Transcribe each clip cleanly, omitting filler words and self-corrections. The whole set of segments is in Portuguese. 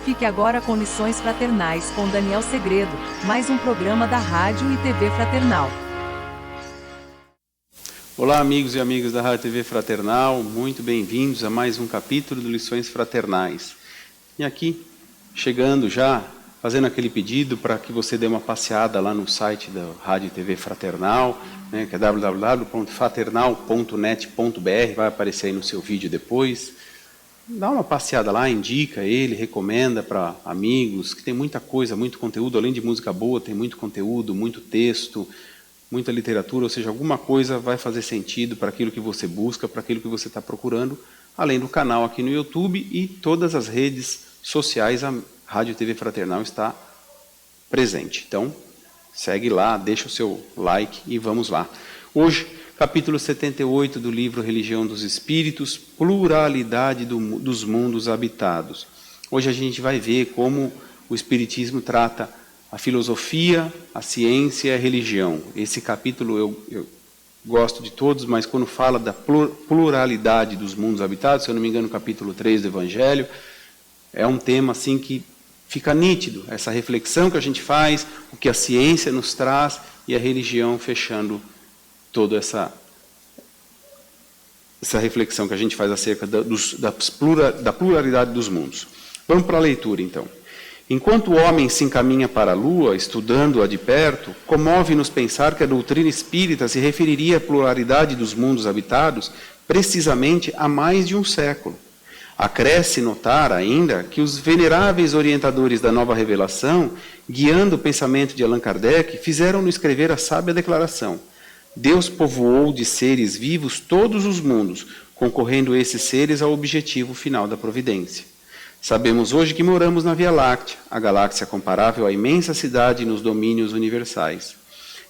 Fique agora com Lições Fraternais com Daniel Segredo, mais um programa da Rádio e TV Fraternal. Olá, amigos e amigas da Rádio e TV Fraternal, muito bem-vindos a mais um capítulo do Lições Fraternais. E aqui, chegando já, fazendo aquele pedido para que você dê uma passeada lá no site da Rádio e TV Fraternal, né, que é www.fraternal.net.br, vai aparecer aí no seu vídeo depois. Dá uma passeada lá, indica ele, recomenda para amigos, que tem muita coisa, muito conteúdo, além de música boa, tem muito conteúdo, muito texto, muita literatura, ou seja, alguma coisa vai fazer sentido para aquilo que você busca, para aquilo que você está procurando, além do canal aqui no YouTube e todas as redes sociais, a Rádio e TV Fraternal está presente. Então, segue lá, deixa o seu like e vamos lá. Hoje, capítulo 78 do livro Religião dos Espíritos, Pluralidade dos Mundos Habitados. Hoje a gente vai ver como o Espiritismo trata a filosofia, a ciência e a religião. Esse capítulo eu gosto de todos, mas quando fala da pluralidade dos mundos habitados, se eu não me engano, capítulo 3 do Evangelho, é um tema assim que fica nítido, essa reflexão que a gente faz, o que a ciência nos traz e a religião fechando toda essa reflexão que a gente faz acerca da pluralidade dos mundos. Vamos para a leitura, então. Enquanto o homem se encaminha para a Lua, estudando-a de perto, comove-nos pensar que a doutrina espírita se referiria à pluralidade dos mundos habitados precisamente há mais de um século. Acresce notar ainda que os veneráveis orientadores da nova revelação, guiando o pensamento de Allan Kardec, fizeram-no escrever a sábia declaração: Deus povoou de seres vivos todos os mundos, concorrendo esses seres ao objetivo final da providência. Sabemos hoje que moramos na Via Láctea, a galáxia comparável à imensa cidade nos domínios universais.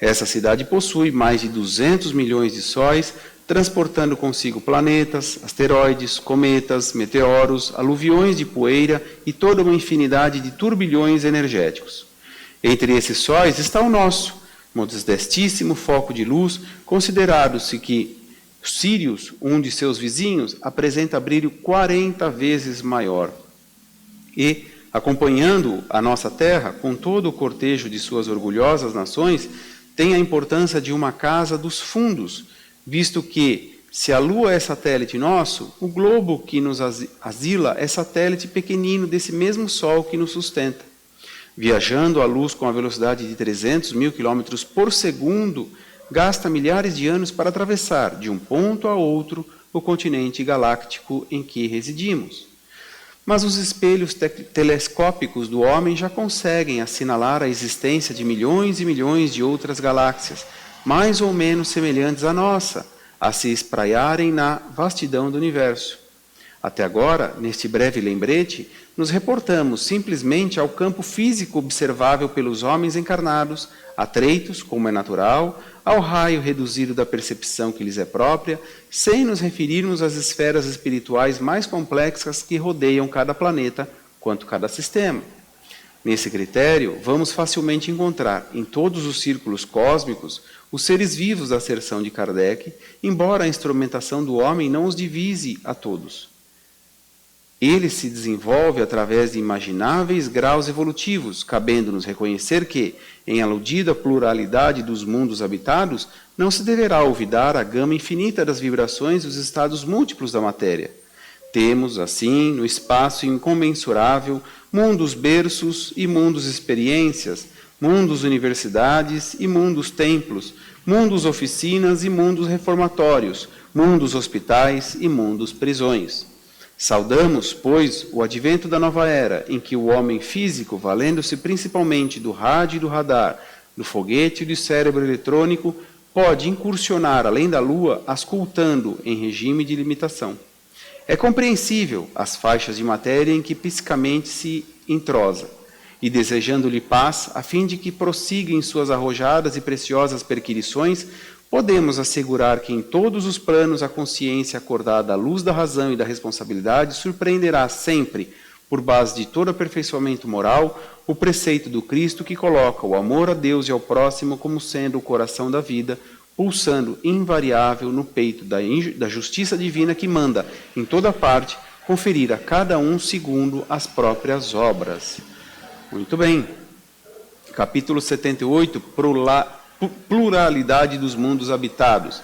Essa cidade possui mais de 200 milhões de sóis, transportando consigo planetas, asteroides, cometas, meteoros, aluviões de poeira e toda uma infinidade de turbilhões energéticos. Entre esses sóis está o nosso, modestíssimo foco de luz, considerado-se que Sírius, um de seus vizinhos, apresenta brilho 40 vezes maior. E, acompanhando a nossa Terra, com todo o cortejo de suas orgulhosas nações, tem a importância de uma casa dos fundos, visto que, se a Lua é satélite nosso, o globo que nos asila é satélite pequenino desse mesmo Sol que nos sustenta. Viajando a luz com a velocidade de 300 mil quilômetros por segundo, gasta milhares de anos para atravessar, de um ponto a outro, o continente galáctico em que residimos. Mas os espelhos telescópicos do homem já conseguem assinalar a existência de milhões e milhões de outras galáxias, mais ou menos semelhantes à nossa, a se espraiarem na vastidão do universo. Até agora, neste breve lembrete, nos reportamos simplesmente ao campo físico observável pelos homens encarnados, atreitos, como é natural, ao raio reduzido da percepção que lhes é própria, sem nos referirmos às esferas espirituais mais complexas que rodeiam cada planeta, quanto cada sistema. Nesse critério, vamos facilmente encontrar, em todos os círculos cósmicos, os seres vivos da asserção de Kardec, embora a instrumentação do homem não os divise a todos. Ele se desenvolve através de imagináveis graus evolutivos, cabendo-nos reconhecer que, em aludida pluralidade dos mundos habitados, não se deverá olvidar a gama infinita das vibrações dos estados múltiplos da matéria. Temos, assim, no espaço incomensurável, mundos berços e mundos experiências, mundos universidades e mundos templos, mundos oficinas e mundos reformatórios, mundos hospitais e mundos prisões. Saudamos, pois, o advento da nova era, em que o homem físico, valendo-se principalmente do rádio e do radar, do foguete e do cérebro eletrônico, pode incursionar além da Lua, auscultando em regime de limitação. É compreensível as faixas de matéria em que psicamente se entrosa, e desejando-lhe paz, a fim de que prossiga em suas arrojadas e preciosas perquisições, podemos assegurar que em todos os planos a consciência acordada à luz da razão e da responsabilidade surpreenderá sempre, por base de todo aperfeiçoamento moral, o preceito do Cristo que coloca o amor a Deus e ao próximo como sendo o coração da vida, pulsando invariável no peito da justiça divina que manda, em toda parte, conferir a cada um segundo as próprias obras. Muito bem. Capítulo 78, pluralidade dos mundos habitados.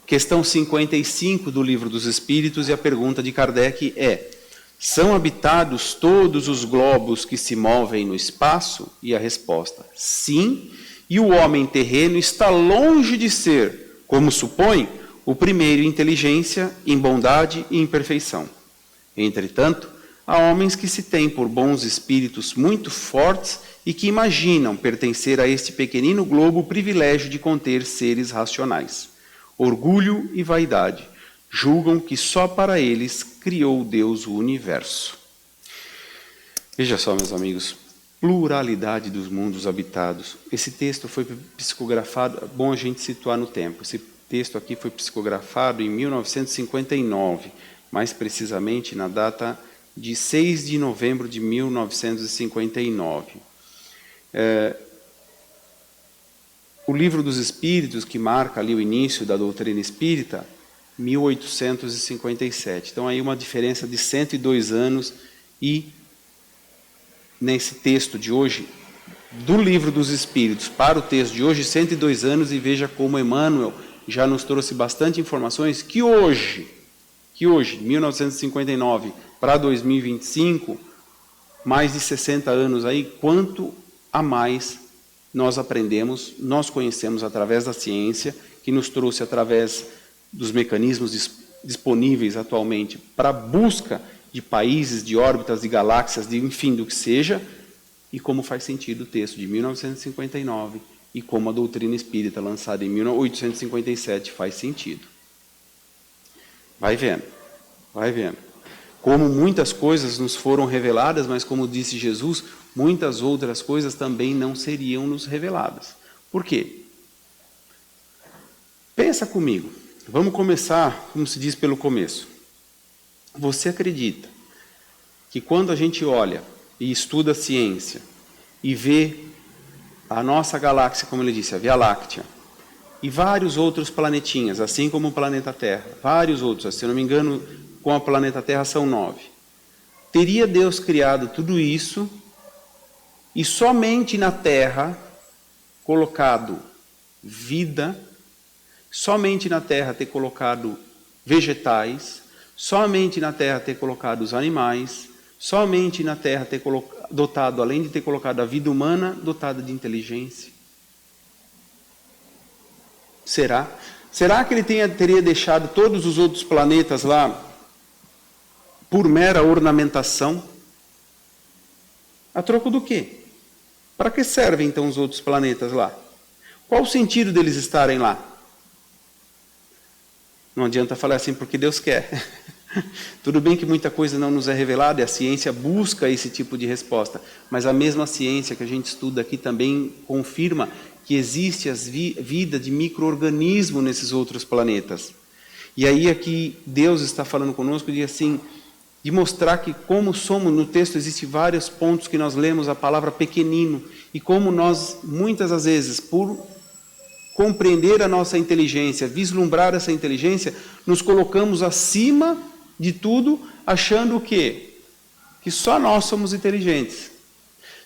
Questão 55 do Livro dos Espíritos, e a pergunta de Kardec é: são habitados todos os globos que se movem no espaço? E a resposta: sim, e o homem terreno está longe de ser, como supõe, o primeiro em inteligência, em bondade e em perfeição. Entretanto, há homens que se têm por bons espíritos muito fortes e que imaginam pertencer a este pequenino globo o privilégio de conter seres racionais. Orgulho e vaidade julgam que só para eles criou Deus o universo. Veja só, meus amigos, pluralidade dos mundos habitados. Esse texto foi psicografado, é bom a gente situar no tempo. Esse texto aqui foi psicografado em 1959, mais precisamente na data de 6 de novembro de 1959. O Livro dos Espíritos, que marca ali o início da doutrina espírita, 1857. Então, aí uma diferença de 102 anos, e nesse texto de hoje, do Livro dos Espíritos para o texto de hoje, 102 anos, e veja como Emmanuel já nos trouxe bastante informações que hoje, 1959 para 2025, mais de 60 anos aí, quanto a mais nós aprendemos, nós conhecemos através da ciência, que nos trouxe através dos mecanismos disponíveis atualmente para a busca de países, de órbitas, de galáxias, de enfim, do que seja, e como faz sentido o texto de 1959 e como a doutrina espírita lançada em 1857 faz sentido. Vai vendo. Como muitas coisas nos foram reveladas, mas como disse Jesus, muitas outras coisas também não seriam nos reveladas. Por quê? Pensa comigo. Vamos começar, como se diz, pelo começo. Você acredita que quando a gente olha e estuda a ciência e vê a nossa galáxia, como ele disse, a Via Láctea, e vários outros planetinhas, assim como o planeta Terra, vários outros, se eu não me engano, com o planeta Terra são 9. Teria Deus criado tudo isso e somente na Terra colocado vida, somente na Terra ter colocado vegetais, somente na Terra ter colocado os animais, somente na Terra ter dotado, além de ter colocado a vida humana, dotada de inteligência? Será? Será que ele teria deixado todos os outros planetas lá por mera ornamentação? A troco do quê? Para que servem então os outros planetas lá? Qual o sentido deles estarem lá? Não adianta falar assim porque Deus quer. Tudo bem que muita coisa não nos é revelada e a ciência busca esse tipo de resposta, mas a mesma ciência que a gente estuda aqui também confirma que existe a vida de micro-organismo nesses outros planetas. E aí aqui Deus está falando conosco de assim, de mostrar que como somos, no texto existem vários pontos que nós lemos a palavra pequenino, e como nós, muitas das vezes, por compreender a nossa inteligência, vislumbrar essa inteligência, nos colocamos acima de tudo, achando o quê? Que só nós somos inteligentes.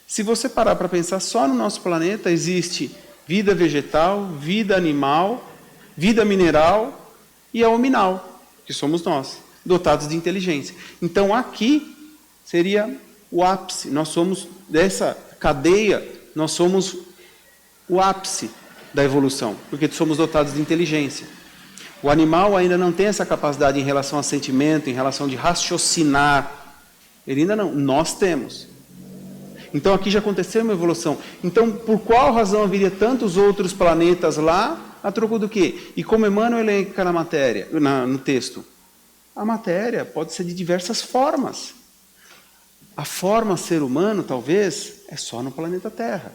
Se você parar para pensar, só no nosso planeta existe vida vegetal, vida animal, vida mineral e a hominal, que somos nós, dotados de inteligência. Então aqui seria o ápice. Nós somos, dessa cadeia, nós somos o ápice da evolução, porque somos dotados de inteligência. O animal ainda não tem essa capacidade em relação a sentimento, em relação de raciocinar. Ele ainda não, nós temos. Então aqui já aconteceu uma evolução. Então por qual razão haveria tantos outros planetas lá, a troco do quê? E como Emmanuel elenca na matéria, no texto, a matéria pode ser de diversas formas. A forma ser humano, talvez, é só no planeta Terra.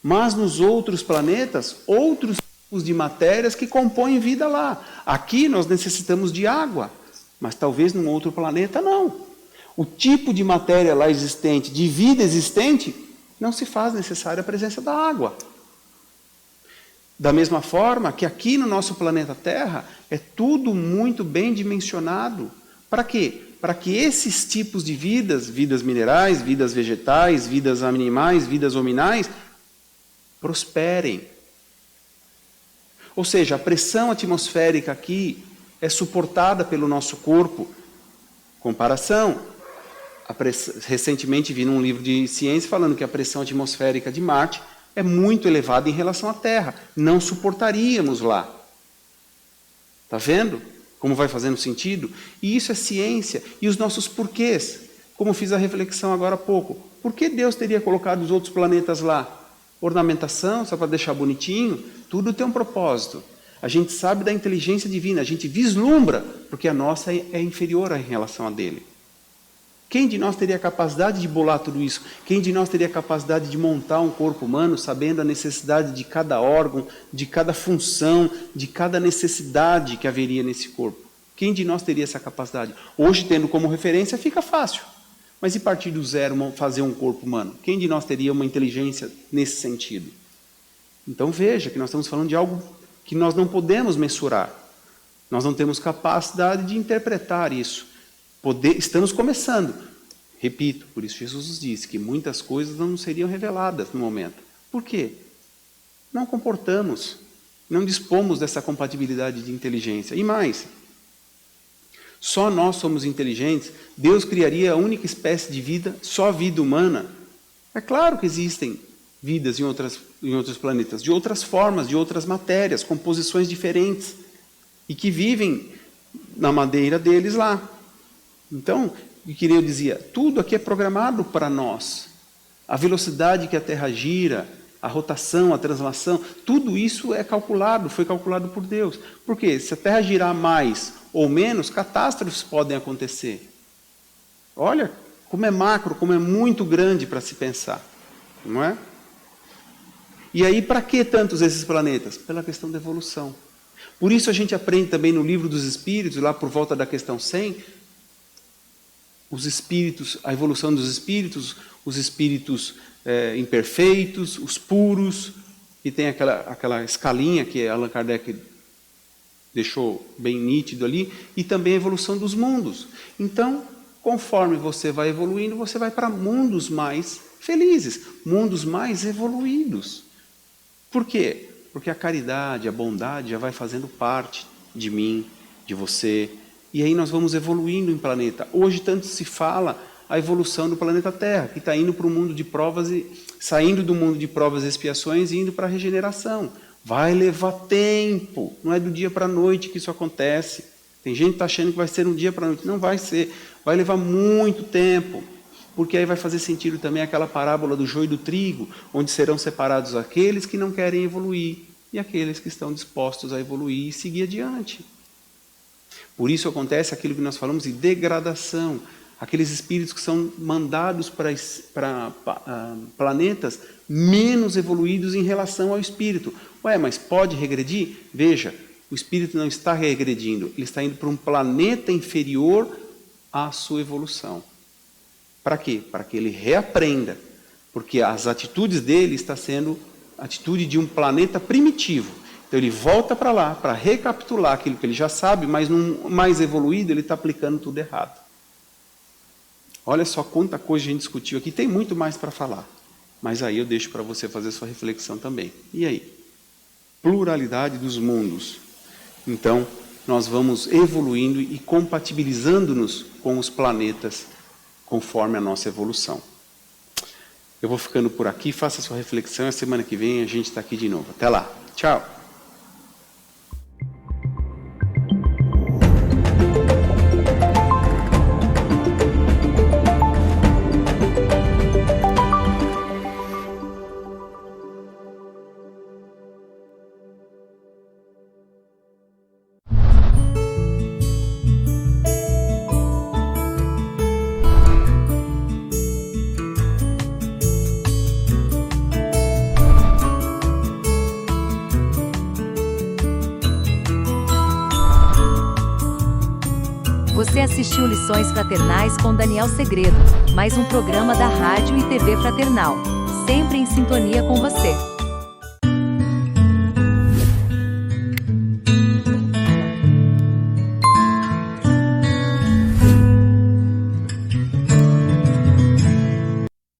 Mas nos outros planetas, outros tipos de matérias que compõem vida lá. Aqui nós necessitamos de água, mas talvez num outro planeta não. O tipo de matéria lá existente, de vida existente, não se faz necessária a presença da água. Da mesma forma que aqui no nosso planeta Terra, é tudo muito bem dimensionado. Para quê? Para que esses tipos de vidas, vidas minerais, vidas vegetais, vidas animais, vidas hominais, prosperem. Ou seja, a pressão atmosférica aqui é suportada pelo nosso corpo. Comparação. Recentemente vi num livro de ciência falando que a pressão atmosférica de Marte é muito elevada em relação à Terra. Não suportaríamos lá. Está vendo como vai fazendo sentido? E isso é ciência. E os nossos porquês, como fiz a reflexão agora há pouco. Por que Deus teria colocado os outros planetas lá? Ornamentação, só para deixar bonitinho? Tudo tem um propósito. A gente sabe da inteligência divina, a gente vislumbra, porque a nossa é inferior em relação à dele. Quem de nós teria a capacidade de bolar tudo isso? Quem de nós teria a capacidade de montar um corpo humano, sabendo a necessidade de cada órgão, de cada função, de cada necessidade que haveria nesse corpo? Quem de nós teria essa capacidade? Hoje, tendo como referência, fica fácil. Mas e partir do zero fazer um corpo humano? Quem de nós teria uma inteligência nesse sentido? Então veja que nós estamos falando de algo que nós não podemos mensurar. Nós não temos capacidade de interpretar isso. Estamos começando. Repito, por isso Jesus nos disse que muitas coisas não seriam reveladas no momento. Por quê? Não comportamos, não dispomos dessa compatibilidade de inteligência. E mais, só nós somos inteligentes. Deus criaria a única espécie de vida, só a vida humana. É claro que existem vidas em outros planetas, de outras formas, de outras matérias, composições diferentes, e que vivem na madeira deles lá. Então, o que eu dizia, tudo aqui é programado para nós. A velocidade que a Terra gira, a rotação, a translação, tudo isso é calculado, foi calculado por Deus. Por quê? Se a Terra girar mais ou menos, catástrofes podem acontecer. Olha como é macro, como é muito grande para se pensar, não é? E aí, para que tantos esses planetas? Pela questão da evolução. Por isso a gente aprende também no Livro dos Espíritos, lá por volta da questão 100, os espíritos, a evolução dos espíritos, os espíritos imperfeitos, os puros, e tem aquela escalinha que Allan Kardec deixou bem nítido ali, e também a evolução dos mundos. Então, conforme você vai evoluindo, você vai para mundos mais felizes, mundos mais evoluídos. Por quê? Porque a caridade, a bondade já vai fazendo parte de mim, de você. E aí nós vamos evoluindo em planeta. Hoje tanto se fala a evolução do planeta Terra, que está indo para o mundo de provas, saindo do mundo de provas e expiações e indo para a regeneração. Vai levar tempo, não é do dia para a noite que isso acontece. Tem gente que está achando que vai ser um dia para a noite. Não vai ser, vai levar muito tempo. Porque aí vai fazer sentido também aquela parábola do joio e do trigo, onde serão separados aqueles que não querem evoluir e aqueles que estão dispostos a evoluir e seguir adiante. Por isso acontece aquilo que nós falamos de degradação, aqueles espíritos que são mandados para planetas menos evoluídos em relação ao espírito. Ué, mas pode regredir? Veja, o espírito não está regredindo, ele está indo para um planeta inferior à sua evolução. Para quê? Para que ele reaprenda, porque as atitudes dele estão sendo atitude de um planeta primitivo. Então ele volta para lá, para recapitular aquilo que ele já sabe, mas num mais evoluído ele está aplicando tudo errado. Olha só quanta coisa a gente discutiu aqui, tem muito mais para falar, mas aí eu deixo para você fazer sua reflexão também. E aí? Pluralidade dos mundos. Então, nós vamos evoluindo e compatibilizando-nos com os planetas conforme a nossa evolução. Eu vou ficando por aqui, faça sua reflexão, a semana que vem a gente está aqui de novo. Até lá, tchau! Você assistiu Lições Fraternais com Daniel Segredo, mais um programa da Rádio e TV Fraternal, sempre em sintonia com você.